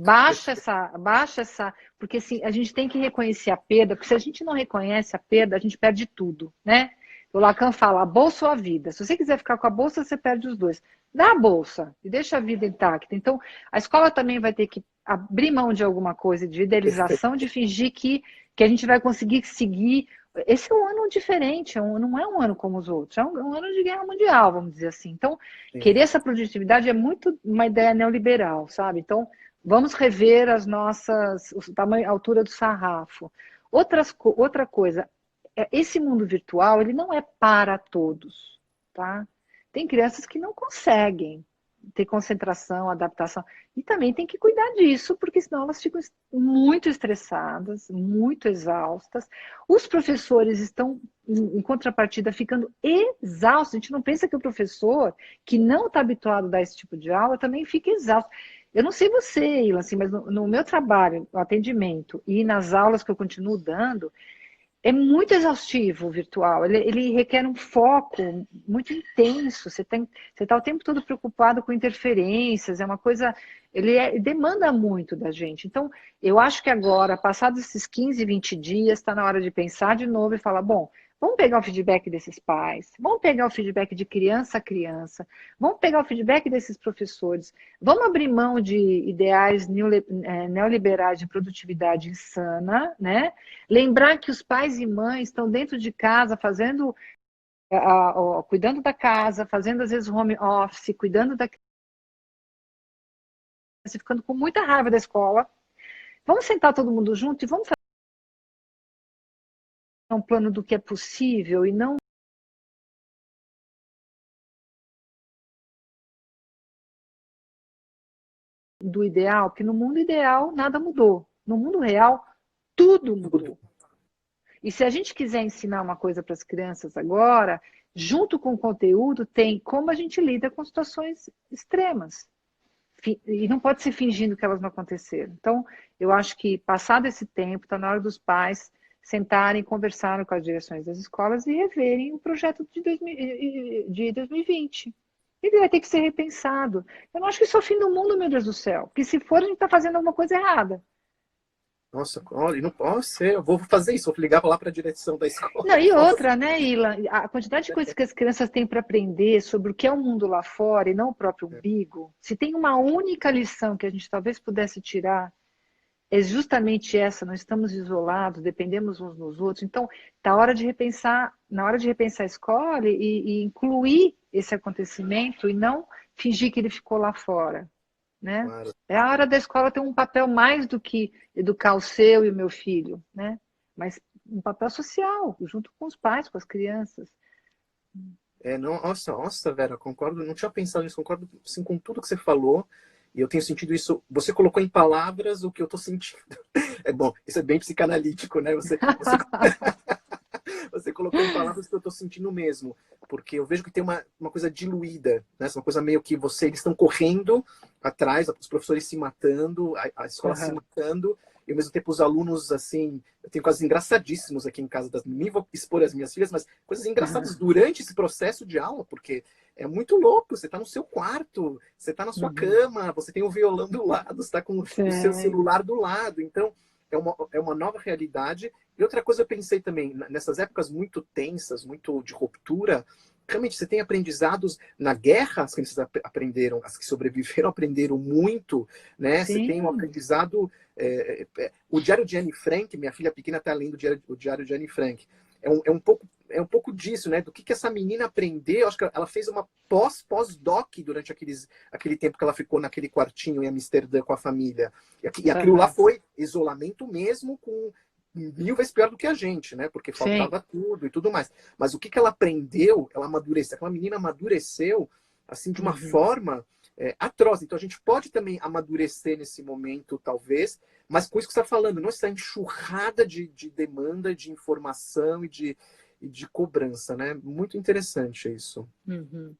Baixa essa, porque assim, a gente tem que reconhecer a perda, porque se a gente não reconhece a perda, a gente perde tudo, né? O Lacan fala, a bolsa ou a vida. Se você quiser ficar com a bolsa, você perde os dois. Dá a bolsa e deixa a vida intacta. Então, a escola também vai ter que abrir mão de alguma coisa, de idealização, Perfeito. de fingir que a gente vai conseguir seguir. Esse é um ano diferente, não é um ano como os outros, é um ano de guerra mundial, vamos dizer assim. Então, Sim. querer essa produtividade é muito uma ideia neoliberal, sabe? Então, vamos rever as nossas, o tamanho, a altura do sarrafo. Outra coisa, esse mundo virtual, ele não é para todos, tá? Tem crianças que não conseguem ter concentração, adaptação, e também tem que cuidar disso, porque senão elas ficam muito estressadas, muito exaustas. Os professores estão, em contrapartida, ficando exaustos. A gente não pensa que o professor, que não está habituado a dar esse tipo de aula, também fica exausto. Eu não sei você, Ilan, assim, mas no meu trabalho, no atendimento e nas aulas que eu continuo dando, é muito exaustivo o virtual, ele requer um foco muito intenso, você está o tempo todo preocupado com interferências, é uma coisa, demanda muito da gente. Então, eu acho que agora, passados esses 15, 20 dias, está na hora de pensar de novo e falar, bom, vamos pegar o feedback desses pais, vamos pegar o feedback de criança a criança, vamos pegar o feedback desses professores, vamos abrir mão de ideais neoliberais de produtividade insana, né? Lembrar que os pais e mães estão dentro de casa fazendo, cuidando da casa, fazendo às vezes home office, cuidando da criança, ficando com muita raiva da escola. Vamos sentar todo mundo junto e vamos um plano do que é possível e não do ideal, porque no mundo ideal nada mudou. No mundo real, tudo Tudo. mudou. E se a gente quiser ensinar uma coisa para as crianças agora, junto com o conteúdo, tem como a gente lida com situações extremas. E não pode ser fingindo que elas não aconteceram. Então, eu acho que, passado esse tempo, está na hora dos pais sentarem, conversarem com as direções das escolas e reverem o projeto de 2020. Ele vai ter que ser repensado. Eu não acho que isso é o fim do mundo, meu Deus do céu. Porque se for, a gente está fazendo alguma coisa errada. Nossa, olha, não posso ser, eu vou fazer isso, vou ligar lá para a direção da escola. Não, e outra, né, Ilan? A quantidade de coisas que as crianças têm para aprender sobre o que é o mundo lá fora e não o próprio umbigo. Se tem uma única lição que a gente talvez pudesse tirar, é justamente essa: nós estamos isolados, dependemos uns dos outros. Então, tá hora de repensar, na hora de repensar a escola e incluir esse acontecimento e não fingir que ele ficou lá fora, né? Claro. É a hora da escola ter um papel mais do que educar o seu e o meu filho, né? Mas um papel social, junto com os pais, com as crianças. Não, nossa, Vera, concordo, não tinha pensado nisso, concordo sim, com tudo que você falou, e eu tenho sentido isso, você colocou em palavras o que eu estou sentindo. É bom, isso é bem psicanalítico, né? Você colocou em palavras o que eu estou sentindo mesmo, porque eu vejo que tem uma coisa diluída, né? Uma coisa meio que eles estão correndo atrás, os professores se matando, a escola se Uhum. matando, e ao mesmo tempo os alunos, assim, eu tenho coisas engraçadíssimos aqui em casa, nem vou expor as minhas filhas, mas coisas engraçadas Uhum. durante esse processo de aula, porque é muito louco, você está no seu quarto, você está na sua Uhum. cama, você tem o violão do lado, você está com o seu Sim. celular do lado, então é uma nova realidade. E outra coisa eu pensei também, nessas épocas muito tensas, muito de ruptura, realmente você tem aprendizados na guerra, as crianças aprenderam, as que sobreviveram aprenderam muito, né? Você tem um Sim. aprendizado. O Diário de Anne Frank, minha filha pequena está lendo o Diário de Anne Frank. É um pouco disso, né? Do que essa menina aprendeu. Acho que ela fez uma pós-doc durante aquele tempo que ela ficou naquele quartinho em Amsterdã com a família. E aquilo lá Uhum. foi isolamento mesmo, com 1000 vezes pior do que a gente, né? Porque Sim. faltava tudo e tudo mais. Mas o que ela aprendeu, ela amadureceu. Aquela menina amadureceu assim de uma Uhum. forma atroz. Então a gente pode também amadurecer nesse momento, talvez, mas com isso que você está falando, não essa enxurrada de demanda, de informação e de cobrança, né? Muito interessante isso. Uhum.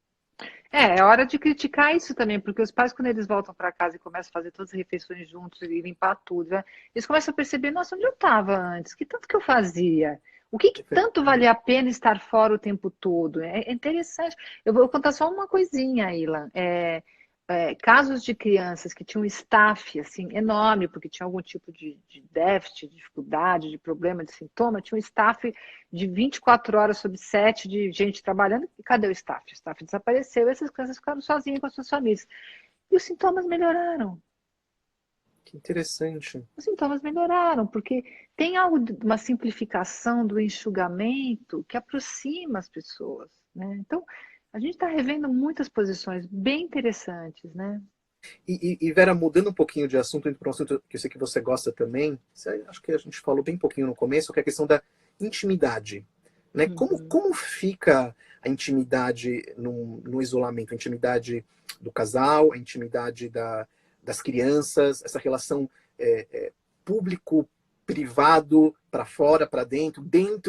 É hora de criticar isso também, porque os pais, quando eles voltam para casa e começam a fazer todas as refeições juntos e limpar tudo, né, eles começam a perceber: nossa, onde eu estava antes? Que tanto que eu fazia? O que tanto valia a pena estar fora o tempo todo? É interessante. Eu vou contar só uma coisinha, Ilan. Casos de crianças que tinham staff assim, enorme, porque tinha algum tipo de déficit, de dificuldade, de problema, de sintoma, tinha um staff de 24 horas sobre 7 de gente trabalhando. E cadê o staff? O staff desapareceu e essas crianças ficaram sozinhas com as suas famílias. E os sintomas melhoraram. Que interessante. Os sintomas melhoraram, porque tem algo uma simplificação do enxugamento que aproxima as pessoas, né? Então, a gente está revendo muitas posições bem interessantes, né? E, Vera, mudando um pouquinho de assunto, indo para um assunto que eu sei que você gosta também, acho que a gente falou bem pouquinho no começo, que é a questão da intimidade. Né? Como, Uhum. como fica a intimidade no isolamento? A intimidade do casal, a intimidade das crianças, essa relação público-privado, para fora, para dentro,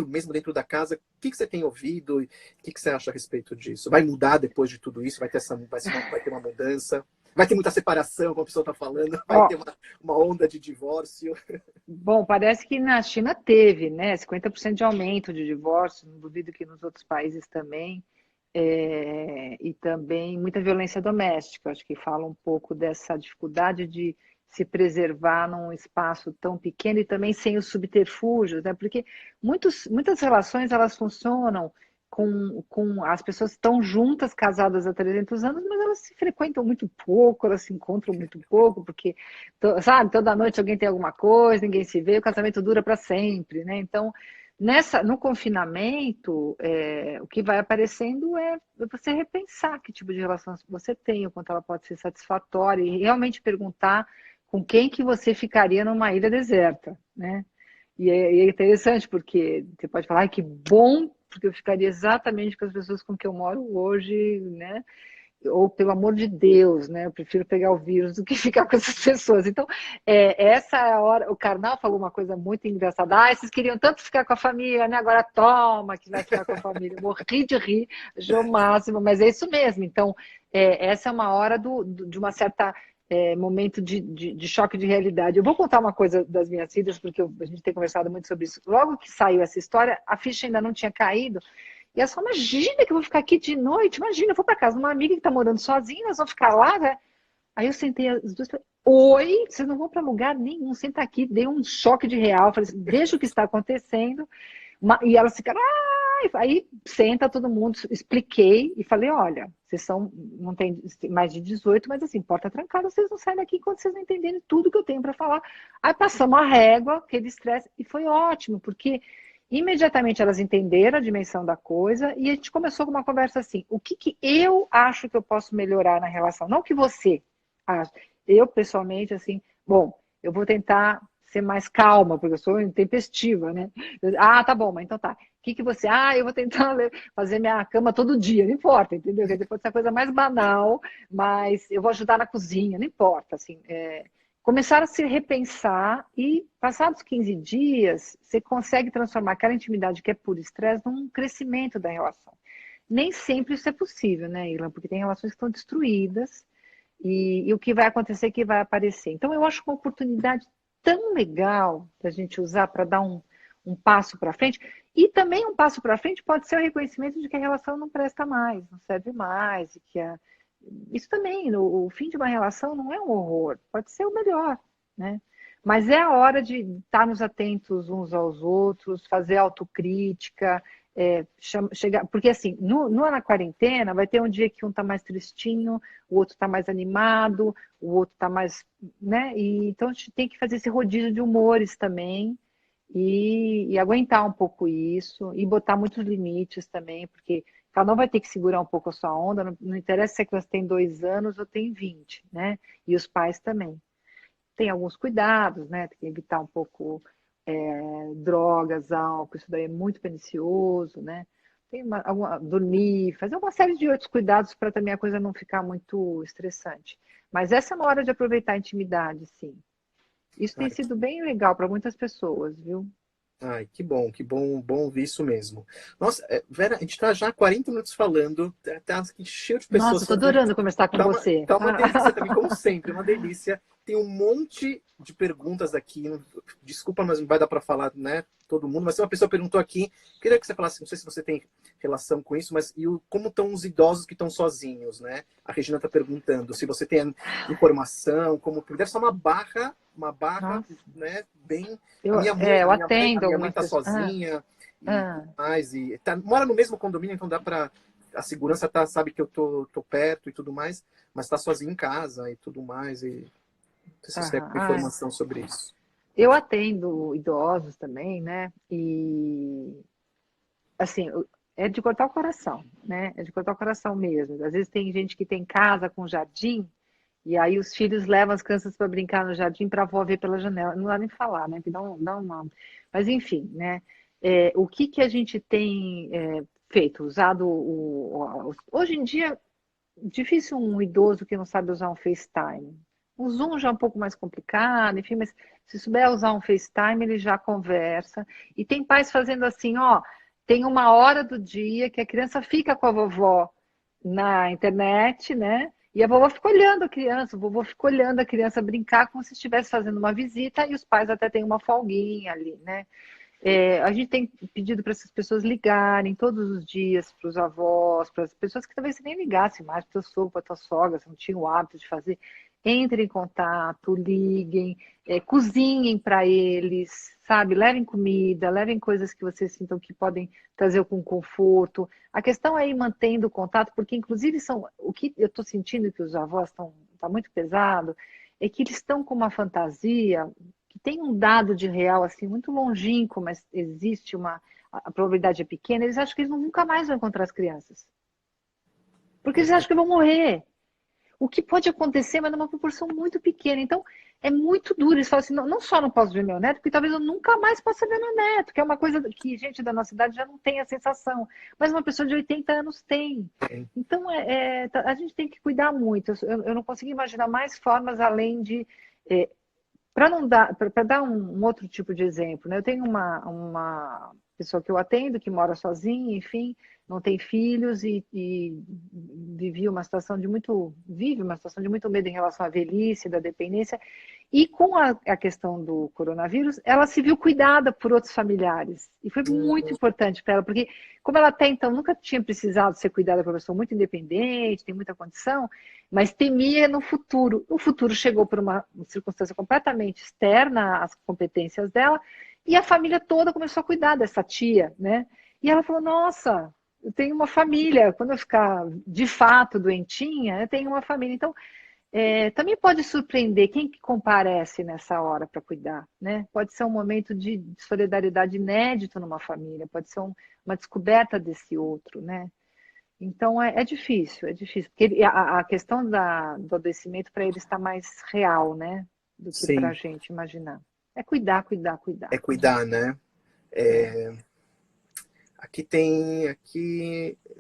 mesmo dentro da casa. O que você tem ouvido? E o que você acha a respeito disso? Vai mudar depois de tudo isso? Vai ter uma mudança? Vai ter muita separação, como a pessoa está falando? Vai Ó, ter uma onda de divórcio? bom, parece que na China teve, né, 50% de aumento de divórcio, não duvido que nos outros países também, e também muita violência doméstica. Acho que fala um pouco dessa dificuldade de se preservar num espaço tão pequeno e também sem os subterfúgios, né? Porque muitas relações elas funcionam com as pessoas estão juntas, casadas há 300 anos, mas elas se frequentam muito pouco, elas se encontram muito pouco, porque, sabe, toda noite alguém tem alguma coisa, ninguém se vê, o casamento dura para sempre, né? Então, no confinamento, o que vai aparecendo é você repensar que tipo de relação você tem, o quanto ela pode ser satisfatória, e realmente perguntar com quem que você ficaria numa ilha deserta, né? E é interessante, porque você pode falar, ai, que bom, porque eu ficaria exatamente com as pessoas com quem eu moro hoje, né? Ou pelo amor de Deus, né? Eu prefiro pegar o vírus do que ficar com essas pessoas. Então, essa é a hora. O Karnal falou uma coisa muito engraçada. Ah, vocês queriam tanto ficar com a família, né? Agora toma que vai ficar com a família. Eu morri de rir, achei o máximo, mas é isso mesmo. Então, essa é uma hora de uma certa momento de choque de realidade. Eu vou contar uma coisa das minhas filhas, porque a gente tem conversado muito sobre isso. Logo que saiu essa história, a ficha ainda não tinha caído. E elas falam, imagina que eu vou ficar aqui de noite, imagina, eu vou para casa de uma amiga que está morando sozinha, nós vamos ficar lá, né? Aí eu sentei as duas e falei, oi, vocês não vão para lugar nenhum, senta aqui, dei um choque de real, falei assim, veja o que está acontecendo. E elas ficaram, aí senta todo mundo, expliquei e falei, olha, vocês não tem mais de 18, mas assim, porta trancada, vocês não saem daqui enquanto vocês não entenderem tudo que eu tenho para falar. Aí passamos a régua, aquele estresse, e foi ótimo, porque imediatamente elas entenderam a dimensão da coisa e a gente começou com uma conversa assim, o que eu acho que eu posso melhorar na relação, não o que você acha. Eu, pessoalmente, assim, bom, eu vou tentar ser mais calma, porque eu sou intempestiva, né? Ah, tá bom, mas então tá. O que você... Ah, eu vou tentar fazer minha cama todo dia, não importa, entendeu? Quer dizer, pode ser a coisa mais banal, mas eu vou ajudar na cozinha, não importa, assim. Começar a se repensar e, passados 15 dias, você consegue transformar aquela intimidade que é por estresse num crescimento da relação. Nem sempre isso é possível, né, Ilan? Porque tem relações que estão destruídas e o que vai acontecer é que vai aparecer. Então, eu acho uma oportunidade tão legal da gente usar para dar um passo para frente. E também um passo para frente pode ser o reconhecimento de que a relação não presta mais, não serve mais, e que isso também, o fim de uma relação não é um horror, pode ser o melhor, né? Mas é a hora de estarmos atentos uns aos outros, fazer autocrítica, chegar, porque assim, na quarentena vai ter um dia que um está mais tristinho, o outro está mais animado, o outro está mais, né? E então a gente tem que fazer esse rodízio de humores também e aguentar um pouco isso e botar muitos limites também, porque cada um vai ter que segurar um pouco a sua onda, não interessa se a criança tem 2 anos ou tem 20, né? E os pais também. Tem alguns cuidados, né? Tem que evitar um pouco drogas, álcool, isso daí é muito pernicioso, né? Tem dormir, fazer uma série de outros cuidados para também a coisa não ficar muito estressante. Mas essa é uma hora de aproveitar a intimidade, sim. Isso tem Ai, sido bem legal para muitas pessoas, viu? ai, que bom ouvir isso mesmo. Nossa, Vera, a gente está já há 40 minutos falando, tá aqui cheio de Nossa, pessoas estou fazendo. adorando conversar com você. Tá uma delícia também, como sempre, uma delícia. Tem um monte de perguntas aqui. Desculpa, mas não vai dar para falar, né? Todo mundo, mas uma pessoa perguntou aqui, queria que você falasse, não sei se você tem relação com isso, mas como estão os idosos que estão sozinhos, né? A Regina está perguntando se você tem informação, como deve ser uma barra, Nossa, né? Bem. eu, eu A atendo minha mãe algumas tá pessoas. sozinha e Ah, tudo mais, e mora no mesmo condomínio, então dá para a segurança sabe que eu tô perto e tudo mais, mas está sozinho em casa e tudo mais. E não sei se você tem aham, alguma informação sobre isso. eu atendo idosos também, né? E assim, é de cortar o coração, né? É de cortar o coração mesmo. Às vezes tem gente que tem casa com jardim, e aí os filhos levam as crianças para brincar no jardim para a avó ver pela janela. Não dá nem falar, né? Que dá uma... Mas enfim, né? O que a gente tem feito? Usado hoje em dia, difícil um idoso que não sabe usar um FaceTime. O Zoom já é um pouco mais complicado, enfim, mas se souber usar um FaceTime, ele já conversa. E tem pais fazendo assim, ó, tem uma hora do dia que a criança fica com a vovó na internet, né? E a vovó fica olhando a criança, o vovô fica olhando a criança brincar como se estivesse fazendo uma visita e os pais até têm uma folguinha ali, né? A gente tem pedido para essas pessoas ligarem todos os dias para os avós, para as pessoas que talvez você nem ligasse mais, para o teu sogro, para a tua sogra, você não tinha o hábito de fazer. Entrem em contato, liguem, cozinhem para eles, sabe? Levem comida, levem coisas que vocês sintam que podem trazer com conforto. A questão é ir mantendo o contato, porque inclusive o que eu estou sentindo que os avós tá muito pesado, é que eles estão com uma fantasia que tem um dado de real assim muito longínquo, mas existe a probabilidade é pequena, eles acham que eles nunca mais vão encontrar as crianças. Porque eles acham que vão morrer. o que pode acontecer, mas numa proporção muito pequena. Então, é muito duro. Eles falam assim, não só não posso ver meu neto, porque talvez eu nunca mais possa ver meu neto, que é uma coisa que gente da nossa idade já não tem a sensação, mas uma pessoa de 80 anos tem. Então, a gente tem que cuidar muito. Eu não consigo imaginar mais formas além de... Para dar um outro tipo de exemplo, né? Eu tenho uma pessoa que eu atendo, que mora sozinha, enfim, não tem filhos e vive uma situação de muito medo em relação à velhice, da dependência. E com a questão do coronavírus, ela se viu cuidada por outros familiares. E foi muito importante para ela, porque como ela até então nunca tinha precisado ser cuidada por uma pessoa muito independente, tem muita condição, mas temia no futuro. O futuro chegou por uma circunstância completamente externa às competências dela, e a família toda começou a cuidar dessa tia, né? E ela falou, nossa, eu tenho uma família, quando eu ficar de fato doentinha, eu tenho uma família. Então, também pode surpreender quem que comparece nessa hora para cuidar, né? Pode ser um momento de solidariedade inédito numa família, pode ser uma descoberta desse outro, né? Então é difícil, porque a questão do adoecimento para ele está mais real, né? Do que para a Sim, gente imaginar. É cuidar, cuidar, cuidar. é cuidar, né? Aqui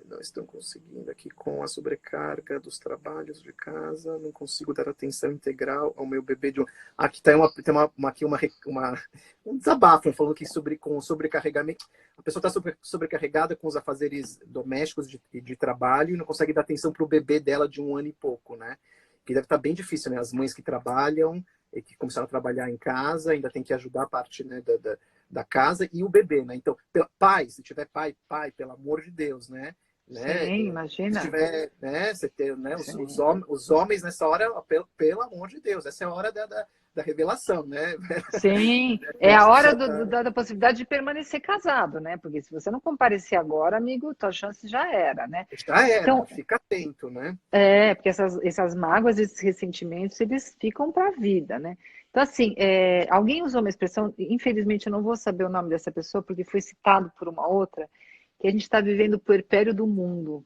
não estão conseguindo aqui com a sobrecarga dos trabalhos de casa, não consigo dar atenção integral ao meu bebê de um... Aqui tem um desabafo falando que com sobrecarregamento, a pessoa está sobrecarregada com os afazeres domésticos de trabalho e não consegue dar atenção para o bebê dela de 1 ano e pouco, né? Que deve estar bem difícil, né? As mães que trabalham e que começaram a trabalhar em casa ainda tem que ajudar a parte, né, da casa e o bebê, né? Então, pai, se tiver pai, pelo amor de Deus, né? Sim, Se imagina. tiver, né? Você ter, né? Sim. Os homens nessa hora, pelo amor de Deus, essa é a hora da revelação, né? Sim, é a hora da possibilidade de permanecer casado, né? Porque se você não comparecer agora, amigo, tua chance já era, né? Já era, Então, fica atento, né? porque essas mágoas, esses ressentimentos, eles ficam para a vida, né? Então, assim, alguém usou uma expressão, infelizmente eu não vou saber o nome dessa pessoa, porque foi citado por uma outra, que a gente está vivendo o puerpério do mundo.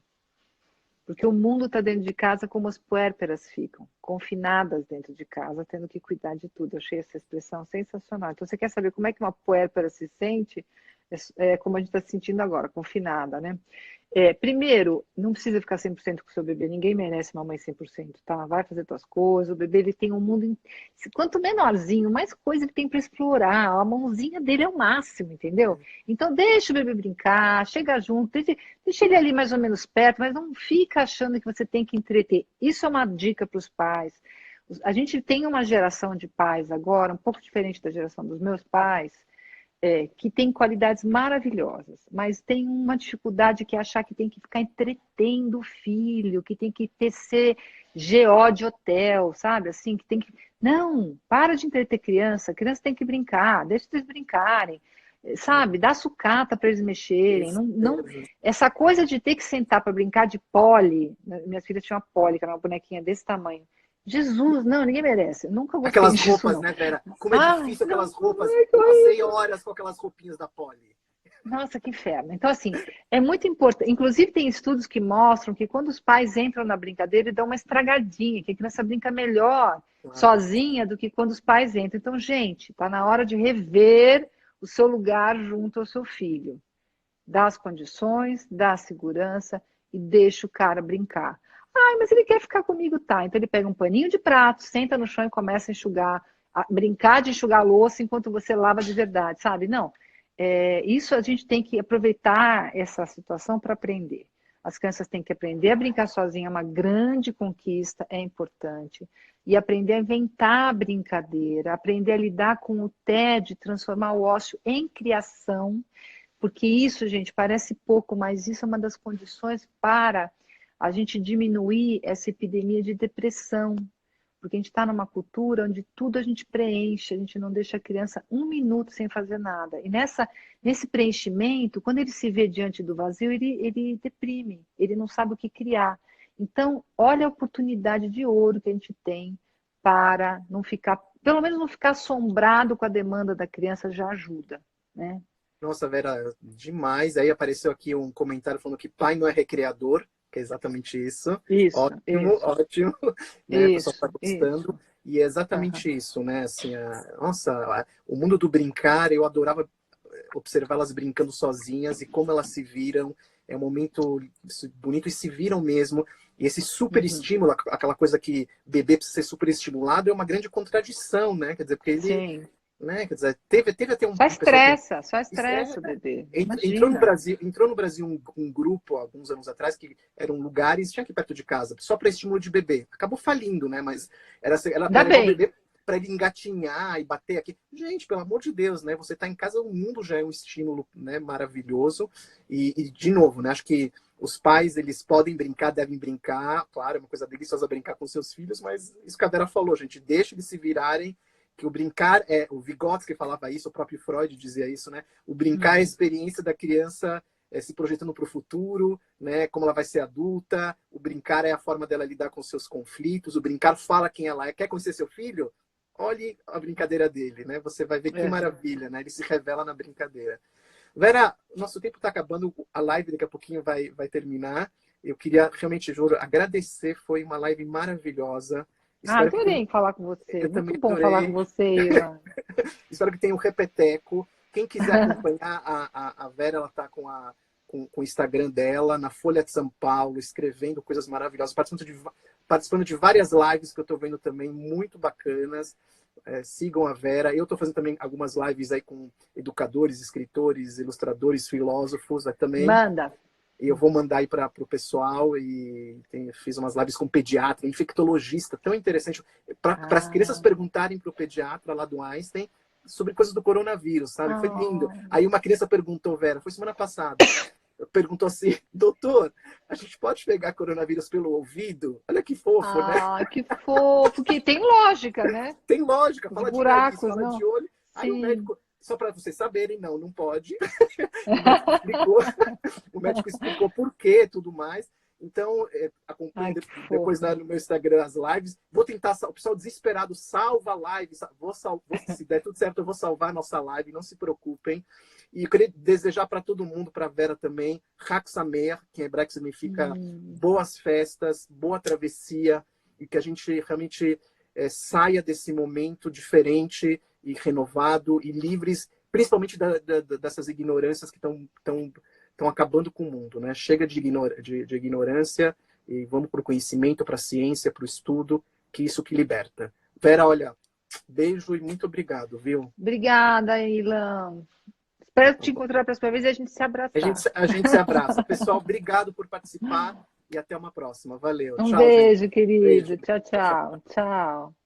Porque o mundo está dentro de casa como as puérperas ficam, confinadas dentro de casa, tendo que cuidar de tudo. Eu achei essa expressão sensacional. Então, você quer saber como é que uma puérpera se sente? É como a gente está se sentindo agora, confinada, né? Primeiro, não precisa ficar 100% com o seu bebê. Ninguém merece uma mãe 100%, tá? Vai fazer suas coisas. O bebê, ele tem um mundo... Quanto menorzinho, mais coisa ele tem para explorar. A mãozinha dele é o máximo, entendeu? Então, deixa o bebê brincar, chega junto, deixa ele ali mais ou menos perto, mas não fica achando que você tem que entreter. Isso é uma dica para os pais. A gente tem uma geração de pais agora, um pouco diferente da geração dos meus pais, que tem qualidades maravilhosas, mas tem uma dificuldade que é achar que tem que ficar entretendo o filho, que tem que ser GO de hotel, sabe? Assim, que tem que. Não, para de entreter criança tem que brincar, deixa eles brincarem, sabe? Dá sucata para eles mexerem. Não, essa coisa de ter que sentar para brincar de Polly, minhas filhas tinham uma Polly, que era uma bonequinha desse tamanho. Jesus, não, ninguém merece. Eu nunca gostei Aquelas disso, roupas, não. né, Vera? Como é difícil Não, aquelas roupas. Eu passei horas com aquelas roupinhas da Polly. nossa, que inferno. Então, assim, é muito importante. Inclusive, tem estudos que mostram que quando os pais entram na brincadeira, eles dão uma estragadinha, que a criança brinca melhor Claro. sozinha do que quando os pais entram. Então, gente, está na hora de rever o seu lugar junto ao seu filho. Dá as condições, dá a segurança e deixa o cara brincar. Ai, mas ele quer ficar comigo, tá? Então ele pega um paninho de prato, senta no chão e começa a enxugar, a brincar de enxugar a louça enquanto você lava de verdade, sabe? Não. Isso a gente tem que aproveitar essa situação para aprender. As crianças têm que aprender a brincar sozinha, é uma grande conquista, é importante. E aprender a inventar a brincadeira, aprender a lidar com o tédio, transformar o ócio em criação, porque isso, gente, parece pouco, mas isso é uma das condições para a gente diminuir essa epidemia de depressão. Porque a gente está numa cultura onde tudo a gente preenche, a gente não deixa a criança 1 minuto sem fazer nada. E nesse preenchimento, quando ele se vê diante do vazio, ele deprime, ele não sabe o que criar. Então, olha a oportunidade de ouro que a gente tem para não ficar, pelo menos não ficar assombrado com a demanda da criança, já ajuda, né? Nossa, Vera, demais. Aí apareceu aqui um comentário falando que pai não é recreador, que é exatamente isso. Isso, Ótimo, isso, ótimo, né? O pessoal isso, está isso. gostando. E é exatamente isso, né? Assim, nossa, o mundo do brincar, eu adorava observá-las brincando sozinhas e como elas se viram. É um momento bonito e se viram mesmo. E esse super Uhum. estímulo, aquela coisa que bebê precisa ser super estimulado, é uma grande contradição, né? Quer dizer, porque ele, Sim. né? Quer dizer, teve até um pessoal que Só estressa o bebê. entrou no Imagina. Brasil, um grupo alguns anos atrás que eram lugares, tinha aqui perto de casa, só para estímulo de bebê. Acabou falindo, né? Mas Ainda era igual bem. bebê para ele engatinhar e bater aqui. Gente, pelo amor de Deus, né? Você está em casa, o mundo já é um estímulo, né, maravilhoso. De novo, né? Acho que os pais, eles podem brincar, devem brincar. Claro, é uma coisa deliciosa brincar com seus filhos, mas isso que a Vera falou, gente, deixa eles se virarem, que o brincar é, o Vygotsky falava isso, o próprio Freud dizia isso, né? O brincar é a Uhum. experiência da criança se projetando para o futuro, né? Como ela vai ser adulta. O brincar é a forma dela lidar com seus conflitos. O brincar fala quem ela é. Quer conhecer seu filho? Olhe a brincadeira dele, né? Você vai ver que É. maravilha, né? Ele se revela na brincadeira. Vera, nosso tempo está acabando, a live daqui a pouquinho vai terminar. Eu queria realmente, juro, agradecer. Foi uma live maravilhosa. Ah, Espero que tenha... adorei falar com você. Eu Muito também bom falar com adorei. você, Ilan. Espero que tenha um repeteco. Quem quiser acompanhar a Vera, ela está com o Instagram dela, na Folha de São Paulo, escrevendo coisas maravilhosas, participando de várias lives que eu estou vendo também, muito bacanas. Sigam a Vera. Eu estou fazendo também algumas lives aí com educadores, escritores, ilustradores, filósofos também. Manda. E eu vou mandar aí para o pessoal. E fiz umas lives com pediatra, infectologista, tão interessante. Para as crianças Ah, perguntarem para o pediatra lá do Einstein sobre coisas do coronavírus, sabe? Foi lindo. ah, Aí uma criança perguntou, Vera, foi semana passada, perguntou assim, doutor, a gente pode pegar coronavírus pelo ouvido? Olha que fofo, né? que fofo. Que tem lógica, né? Tem lógica, Os fala de nariz, buracos, fala de não? olho. Aí o Sim. médico, só para vocês saberem, não pode. O médico explicou, o médico explicou por quê e tudo mais. Então, acompanhe Ai, que depois fofo. no meu Instagram as lives. Vou tentar, o pessoal desesperado, salva a live. Se der tudo certo, eu vou salvar a nossa live, não se preocupem. E eu queria desejar para todo mundo, para a Vera também, Chag Sameach, que em hebraico significa boas festas, boa travessia, e que a gente realmente saia desse momento diferente e renovado e livres, principalmente dessas ignorâncias que estão acabando com o mundo, né? Chega de ignorância e vamos para o conhecimento, para a ciência, para o estudo, que isso que liberta. Vera, olha, beijo e muito obrigado, viu? Obrigada, Ilan. Espero Tá te bom. encontrar a próxima vez e a gente se abraçar. A gente se abraça. Pessoal, obrigado por participar e até uma próxima. Valeu. Um Tchau, gente. beijo, querido. Beijo. Tchau, Tchau, tchau. tchau. Tchau.